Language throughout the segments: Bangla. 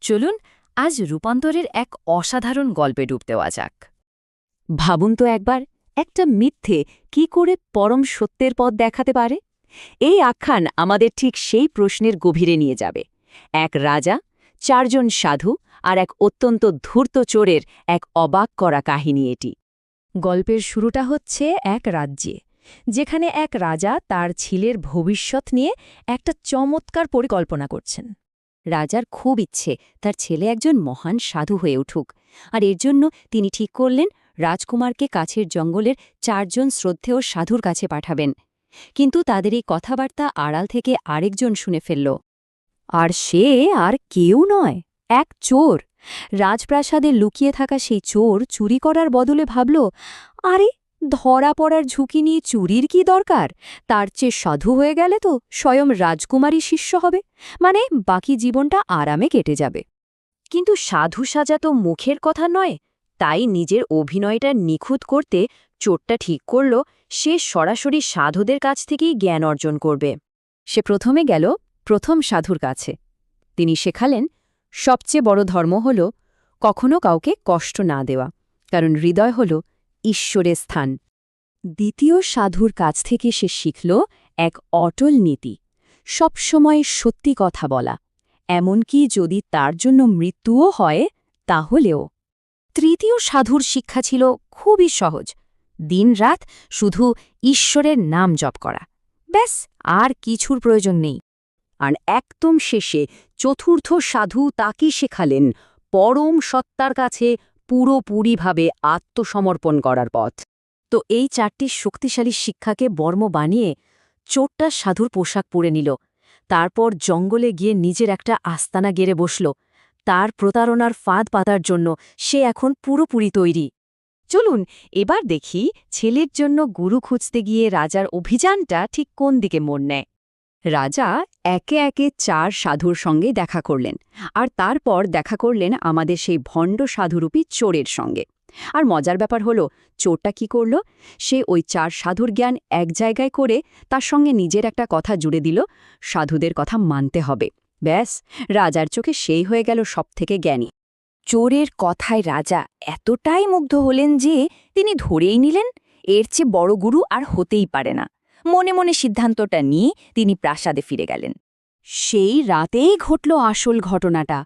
চলুন আজ রূপান্তরের এক অসাধারণ গল্পে ডুব দেওয়া যাক। ভাবুন তো একবার, একটা মিথ্যে কি করে পরম সত্যের পথ দেখাতে পারে? এই আখ্যান আমাদের ঠিক সেই প্রশ্নের গভীরে নিয়ে যাবে। এক রাজা, 4 জন সাধু আর এক অত্যন্ত ধূর্ত চোরের এক অবাক করা কাহিনী এটি। গল্পের শুরুটা হচ্ছে এক রাজ্যে, যেখানে এক রাজা তার ছেলের ভবিষ্যৎ নিয়ে একটা চমৎকার পরিকল্পনা করছেন। রাজার খুব ইচ্ছে তার ছেলে একজন মহান সাধু হয়ে উঠুক, আর এর জন্য তিনি ঠিক করলেন রাজকুমারকে কাছের জঙ্গলের 4 জন শ্রদ্ধেয় সাধুর কাছে পাঠাবেন। কিন্তু তাদের এই কথাবার্তা আড়াল থেকে আরেকজন শুনে ফেলল। আর সে আর কেউ নয়, এক চোর। রাজপ্রাসাদে লুকিয়ে থাকা সেই চোর চুরি করার বদলে ভাবল, আরে ধরা পড়ার ঝুঁকি নিয়ে চুরির কি দরকার, তার চেয়ে সাধু হয়ে গেলে তো স্বয়ং রাজকুমারী শিষ্য হবে, মানে বাকি জীবনটা আরামে কেটে যাবে। কিন্তু সাধু সাজা তো মুখের কথা নয়, তাই নিজের অভিনয়টা নিখুঁত করতে চোরটা ঠিক করল সে সরাসরি সাধুদের কাছ থেকেই জ্ঞান অর্জন করবে। সে প্রথমে গেল প্রথম সাধুর কাছে। তিনি শেখালেন সবচেয়ে বড় ধর্ম হল কখনো কাউকে কষ্ট না দেওয়া, কারণ হৃদয় হল ঈশ্বরের স্থান। দ্বিতীয় সাধুর কাছ থেকে সে শিখল এক অটল নীতি, সবসময় সত্যি কথা বলা, এমনকি যদি তার জন্য মৃত্যুও হয় তাহলেও। তৃতীয় সাধুর শিক্ষা ছিল খুবই সহজ, দিনরাত শুধু ঈশ্বরের নাম জপ করা, ব্যাস, আর কিছুর প্রয়োজন নেই। আর একদম শেষে চতুর্থ সাধু তাকে শেখালেন পরম সত্তার কাছে পুরোপুরিভাবে আত্মসমর্পণ করার পথ। তো এই 4টি শক্তিশালী শিক্ষাকে বর্ম বানিয়ে চোরটা সাধুর পোশাক পরে নিল, তারপর জঙ্গলে গিয়ে নিজের একটা আস্তানা গেড়ে বসল। তার প্রতারণার ফাঁদ পাতার জন্য সে এখন পুরোপুরি তৈরি। চলুন এবার দেখি ছেলের জন্য গুরু খুঁজতে গিয়ে রাজার অভিযানটা ঠিক কোন দিকে মোড় নেয়। রাজা একে একে 4 সাধুর সঙ্গে দেখা করলেন, আর তারপর দেখা করলেন আমাদের সেই ভণ্ড সাধুরূপী চোরের সঙ্গে। আর মজার ব্যাপার হলো, চোরটা কি করল, সে ওই 4 সাধুর জ্ঞান এক জায়গায় করে তার সঙ্গে নিজের একটা কথা জুড়ে দিল, সাধুদের কথা মানতে হবে। ব্যাস, রাজার চোখে সেই হয়ে গেল সবথেকে জ্ঞানী। চোরের কথায় রাজা এতটাই মুগ্ধ হলেন যে তিনি ধরেই নিলেন এর চেয়ে বড় গুরু আর হতেই পারে না। মনে মনে সিদ্ধান্তটা নিয়ে তিনি প্রাসাদে ফিরে গেলেন। সেই রাতেই ঘটল আসল ঘটনাটা।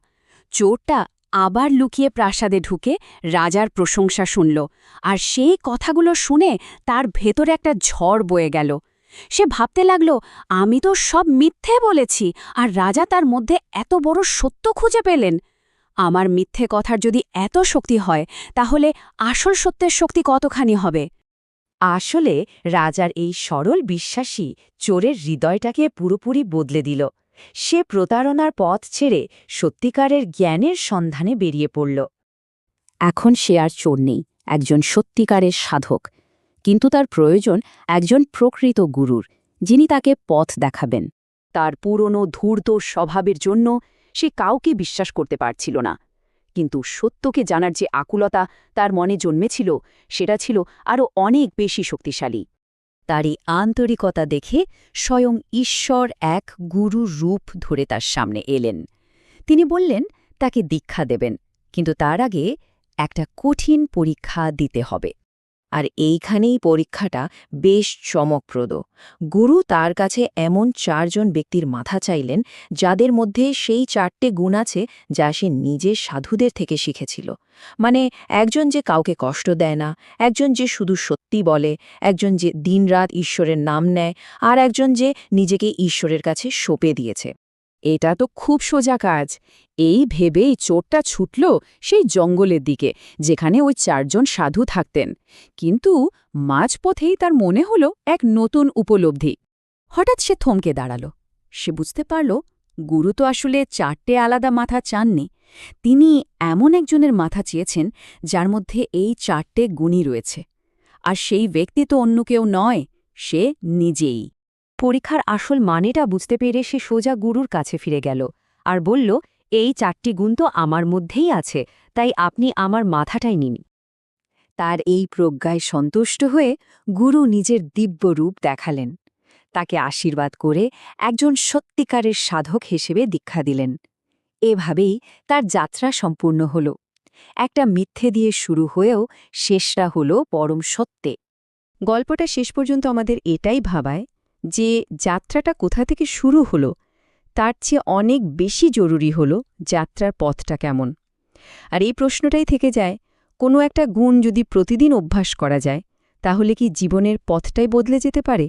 চোরটা আবার লুকিয়ে প্রাসাদে ঢুকে রাজার প্রশংসা শুনল, আর সেই কথাগুলো শুনে তার ভেতরে একটা ঝড় বয়ে গেল। সে ভাবতে লাগল, আমি তো সব মিথ্যে বলেছি, আর রাজা তার মধ্যে এত বড় সত্য খুঁজে পেলেন। আমার মিথ্যে কথার যদি এত শক্তি হয়, তাহলে আসল সত্যের শক্তি কতখানি হবে? আসলে রাজার এই সরল বিশ্বাসী চোরের হৃদয়টাকে পুরোপুরি বদলে দিল। সে প্রতারণার পথ ছেড়ে সত্যিকারের জ্ঞানের সন্ধানে বেরিয়ে পড়ল। এখন সে আর চোর নেই, একজন সত্যিকারের সাধক। কিন্তু তার প্রয়োজন একজন প্রকৃত গুরুর, যিনি তাকে পথ দেখাবেন। তার পুরনো ধূর্ত স্বভাবের জন্য সে কাউকে বিশ্বাস করতে পারছিল না, কিন্তু সত্যকে জানার যে আকুলতা তার মনে জন্মেছিল, সেটা ছিল আরও অনেক বেশি শক্তিশালী। তারই আন্তরিকতা দেখে স্বয়ং ঈশ্বর এক গুরু রূপ ধরে তার সামনে এলেন। তিনি বললেন তাকে দীক্ষা দেবেন, কিন্তু তার আগে একটা কঠিন পরীক্ষা দিতে হবে। আর এইখানেই পরীক্ষাটা বেশ চমকপ্রদ। গুরু তার কাছে এমন 4 জন ব্যক্তির মাথা চাইলেন, যাদের মধ্যে সেই 4টে গুণ আছে যা সে নিজের সাধুদের থেকে শিখেছিল। মানে, একজন যে কাউকে কষ্ট দেয় না, একজন যে শুধু সত্যি বলে, একজন যে দিনরাত ঈশ্বরের নাম নেয়, আর একজন যে নিজেকে ঈশ্বরের কাছে সঁপে দিয়েছে। এটা তো খুব সোজা কাজ। এই ভেবেই চোরটা ছুটল সেই জঙ্গলের দিকে, যেখানে ওই 4 জন সাধু থাকতেন। কিন্তু মাঝপথেই তার মনে হল এক নতুন উপলব্ধি। হঠাৎ সে থমকে দাঁড়াল। সে বুঝতে পারল, গুরু তো আসলে 4টে আলাদা মাথা চাননি, তিনি এমন একজনের মাথা চেয়েছেন যার মধ্যে এই 4টে গুণই রয়েছে। আর সেই ব্যক্তি তো অন্য কেউ নয়, সে নিজেই। পরীক্ষার আসল মানেটা বুঝতে পেরে সে সোজা গুরুর কাছে ফিরে গেল আর বলল, এই 4টি গুণ তো আমার মধ্যেই আছে, তাই আপনি আমার মাথাটাই নিন। তার এই প্রজ্ঞায় সন্তুষ্ট হয়ে গুরু নিজের দিব্য রূপ দেখালেন, তাকে আশীর্বাদ করে একজন সত্যিকারের সাধক হিসেবে দীক্ষা দিলেন। এভাবেই তার যাত্রা সম্পূর্ণ হল। একটা মিথ্যে দিয়ে শুরু হয়েও শেষটা হল পরম সত্যে। গল্পটা শেষ পর্যন্ত আমাদের এটাই ভাবায় যে যাত্রাটা কোথা থেকে শুরু হলো তার চেয়ে অনেক বেশি জরুরি হল যাত্রার পথটা কেমন। আর এই প্রশ্নটাই থেকে যায়, কোনো একটা গুণ যদি প্রতিদিন অভ্যাস করা যায় তাহলে কি জীবনের পথটাই বদলে যেতে পারে?